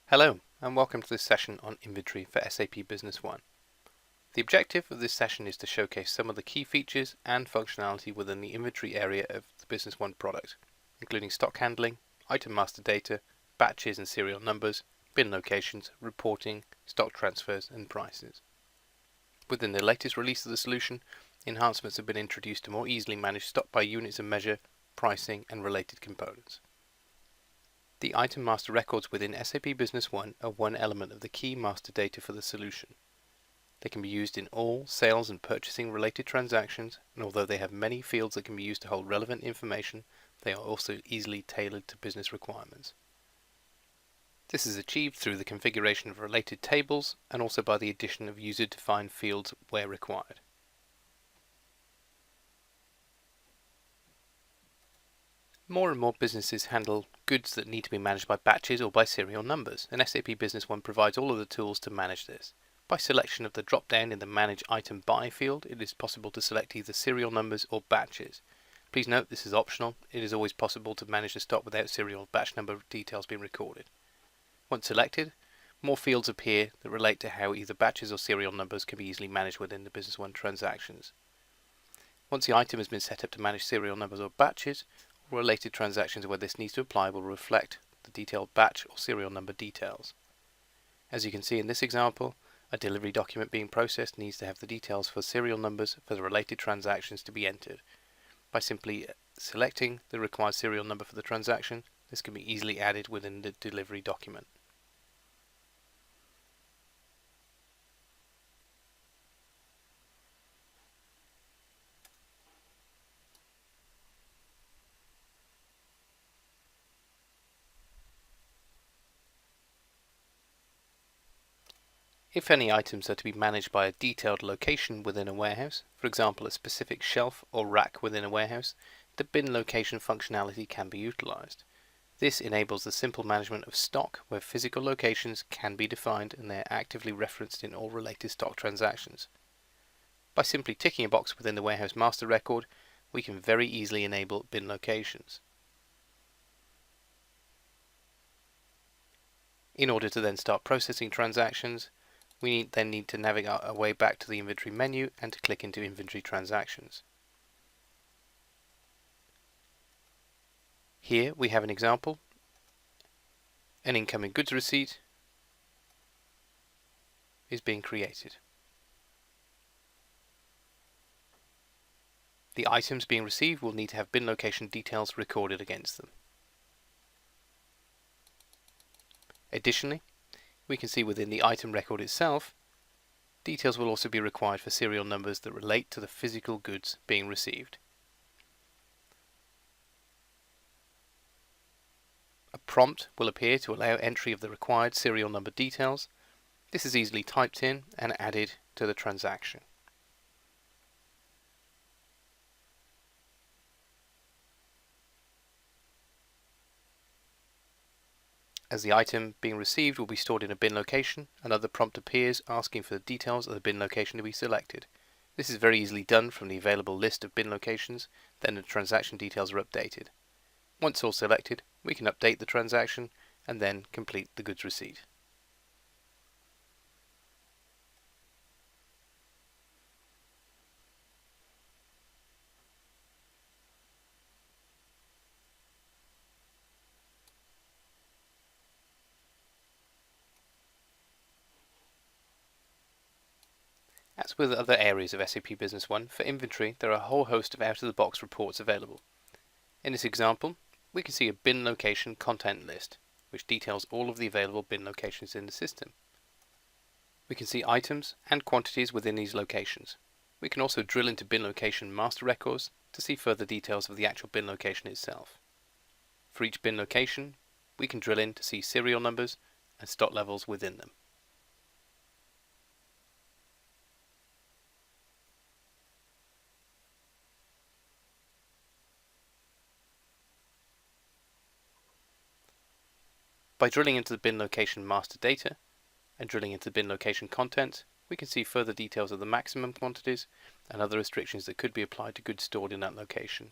Hello, and welcome to this session on inventory for SAP Business One. The objective of this session is to showcase some of the key features and functionality within the inventory area of the Business One product, including stock handling, item master data, batches and serial numbers, bin locations, reporting, stock transfers, and prices. Within the latest release of the solution, enhancements have been introduced to more easily manage stock by units of measure, pricing, and related components. The item master records within SAP Business One are one element of the key master data for the solution. They can be used in all sales and purchasing related transactions, and although they have many fields that can be used to hold relevant information, they are also easily tailored to business requirements. This is achieved through the configuration of related tables and also by the addition of user-defined fields where required. More and more businesses handle goods that need to be managed by batches or by serial numbers, and SAP Business One provides all of the tools to manage this. By selection of the drop-down in the Manage Item By field, it is possible to select either serial numbers or batches. Please note this is optional. It is always possible to manage the stock without serial or batch number details being recorded. Once selected, more fields appear that relate to how either batches or serial numbers can be easily managed within the Business One transactions. Once the item has been set up to manage serial numbers or batches, related transactions where this needs to apply will reflect the detailed batch or serial number details. As you can see in this example, a delivery document being processed needs to have the details for serial numbers for the related transactions to be entered. By simply selecting the required serial number for the transaction, this can be easily added within the delivery document. If any items are to be managed by a detailed location within a warehouse, for example a specific shelf or rack within a warehouse, the bin location functionality can be utilized. This enables the simple management of stock where physical locations can be defined and they are actively referenced in all related stock transactions. By simply ticking a box within the warehouse master record, we can very easily enable bin locations. In order to then start processing transactions, we then need to navigate our way back to the inventory menu and to click into inventory transactions. Here we have an example. An incoming goods receipt is being created. The items being received will need to have bin location details recorded against them. Additionally, we can see within the item record itself, details will also be required for serial numbers that relate to the physical goods being received. A prompt will appear to allow entry of the required serial number details. This is easily typed in and added to the transaction. As the item being received will be stored in a bin location, another prompt appears asking for the details of the bin location to be selected. This is very easily done from the available list of bin locations, then the transaction details are updated. Once all selected, we can update the transaction and then complete the goods receipt. As with other areas of SAP Business One, for inventory there are a whole host of out-of-the-box reports available. In this example, we can see a bin location content list, which details all of the available bin locations in the system. We can see items and quantities within these locations. We can also drill into bin location master records to see further details of the actual bin location itself. For each bin location, we can drill in to see serial numbers and stock levels within them. By drilling into the bin location master data and drilling into the bin location content, we can see further details of the maximum quantities and other restrictions that could be applied to goods stored in that location.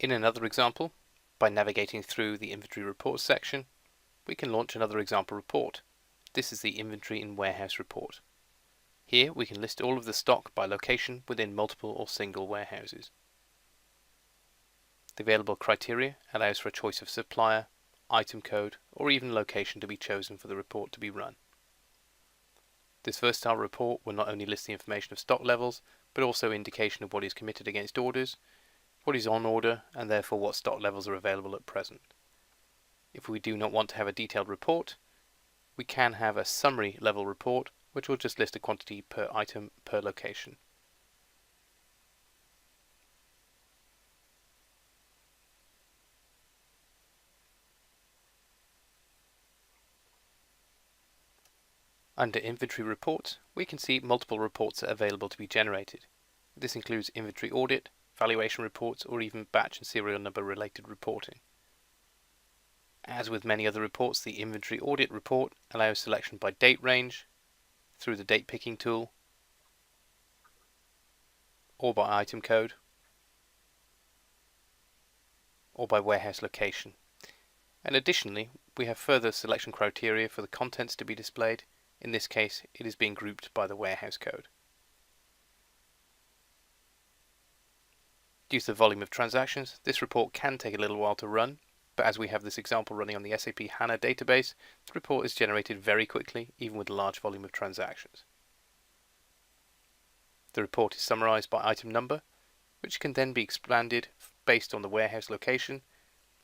In another example, by navigating through the inventory reports section, we can launch another example report. This is the inventory in warehouse report. Here we can list all of the stock by location within multiple or single warehouses. The available criteria allows for a choice of supplier, item code, or even location to be chosen for the report to be run. This versatile report will not only list the information of stock levels, but also indication of what is committed against orders, what is on order, and therefore what stock levels are available at present. If we do not want to have a detailed report, we can have a summary level report, which will just list a quantity per item per location. Under Inventory Reports, we can see multiple reports are available to be generated. This includes inventory audit, valuation reports, or even batch and serial number related reporting. As with many other reports, the inventory audit report allows selection by date range, through the date picking tool, or by item code, or by warehouse location. And additionally, we have further selection criteria for the contents to be displayed. In this case, it is being grouped by the warehouse code. Due to the volume of transactions, this report can take a little while to run, but as we have this example running on the SAP HANA database, the report is generated very quickly, even with a large volume of transactions. The report is summarized by item number, which can then be expanded based on the warehouse location,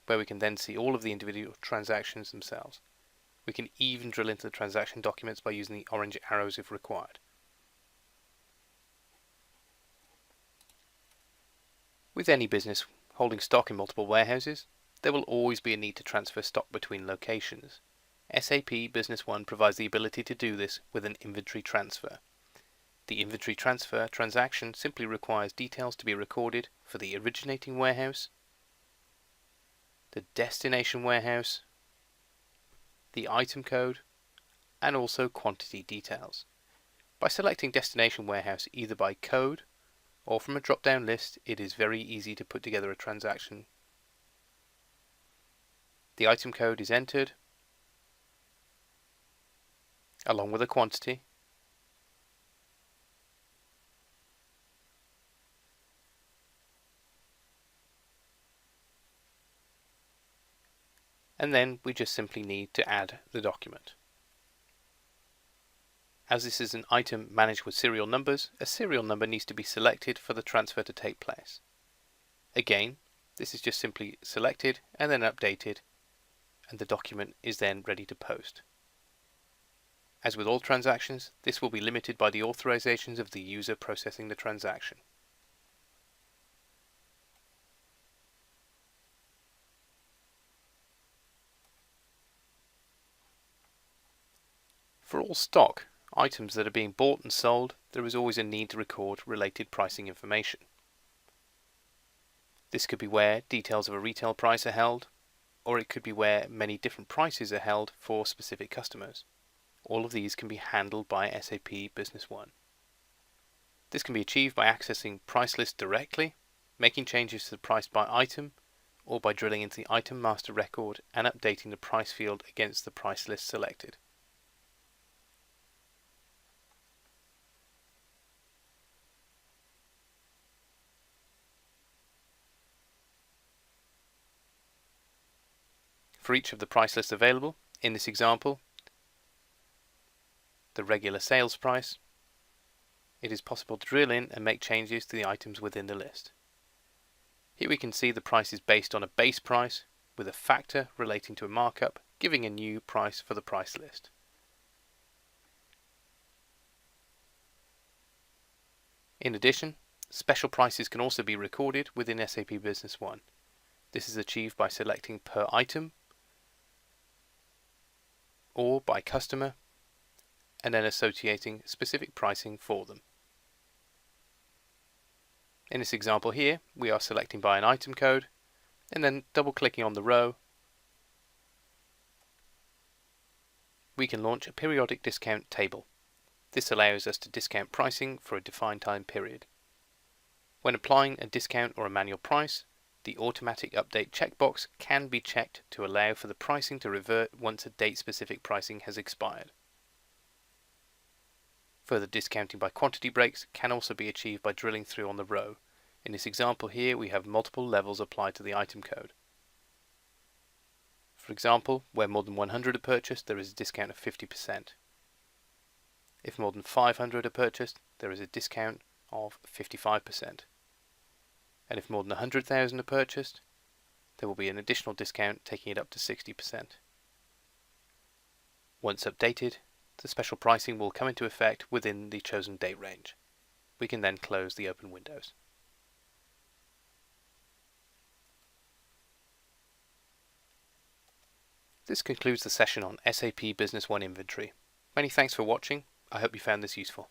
where we can then see all of the individual transactions themselves. We can even drill into the transaction documents by using the orange arrows if required. With any business holding stock in multiple warehouses, there will always be a need to transfer stock between locations. SAP Business One provides the ability to do this with an inventory transfer. The inventory transfer transaction simply requires details to be recorded for the originating warehouse, the destination warehouse, the item code, and also quantity details. By selecting destination warehouse either by code or from a drop-down list, it is very easy to put together a transaction. The item code is entered along with a quantity, and then we just simply need to add the document. As this is an item managed with serial numbers, a serial number needs to be selected for the transfer to take place. Again, this is just simply selected and then updated, and the document is then ready to post. As with all transactions, this will be limited by the authorizations of the user processing the transaction. For all stock items that are being bought and sold, there is always a need to record related pricing information. This could be where details of a retail price are held, or it could be where many different prices are held for specific customers. All of these can be handled by SAP Business One. This can be achieved by accessing price list directly, making changes to the price by item, or by drilling into the item master record and updating the price field against the price list selected. For each of the price lists available, in this example, the regular sales price, it is possible to drill in and make changes to the items within the list. Here we can see the price is based on a base price with a factor relating to a markup, giving a new price for the price list. In addition, special prices can also be recorded within SAP Business One. This is achieved by selecting per item or by customer, and then associating specific pricing for them. In this example here, we are selecting by an item code, and then double-clicking on the row, we can launch a periodic discount table. This allows us to discount pricing for a defined time period. When applying a discount or a manual price, the automatic update checkbox can be checked to allow for the pricing to revert once a date-specific pricing has expired. Further discounting by quantity breaks can also be achieved by drilling through on the row. In this example here, we have multiple levels applied to the item code. For example, where more than 100 are purchased, there is a discount of 50%. If more than 500 are purchased, there is a discount of 55%. And if more than 100,000 are purchased, there will be an additional discount taking it up to 60%. Once updated, the special pricing will come into effect within the chosen date range. We can then close the open windows. This concludes the session on SAP Business One Inventory. Many thanks for watching. I hope you found this useful.